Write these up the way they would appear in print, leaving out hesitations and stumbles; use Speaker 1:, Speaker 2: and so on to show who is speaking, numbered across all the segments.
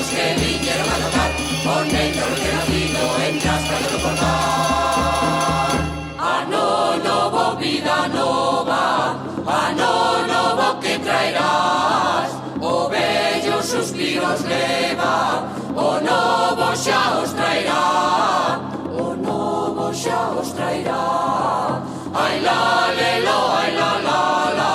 Speaker 1: suspiros que vinieron a tocar, con el recién nacido en Traspaio do portal. Ano novo, vida nova, ano novo que traerás, o bello suspiros leva, o novo xa os traerá, o novo xa os traerá. Ai la lelo, ai la la la.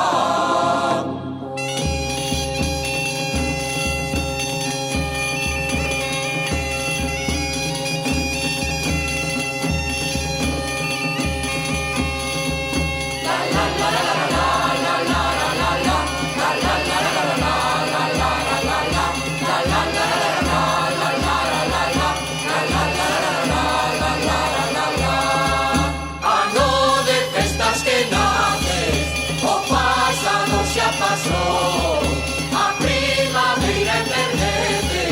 Speaker 1: A primavera enverdece,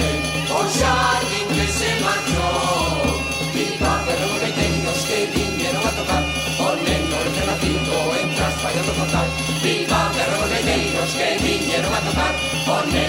Speaker 1: o xardín que se marchou. Viva perros gaiteiros que vinieron a tocar, o neno recién nacido en Traspaio do portal. Viva perros gaiteiros que vinieron a tocar, o neno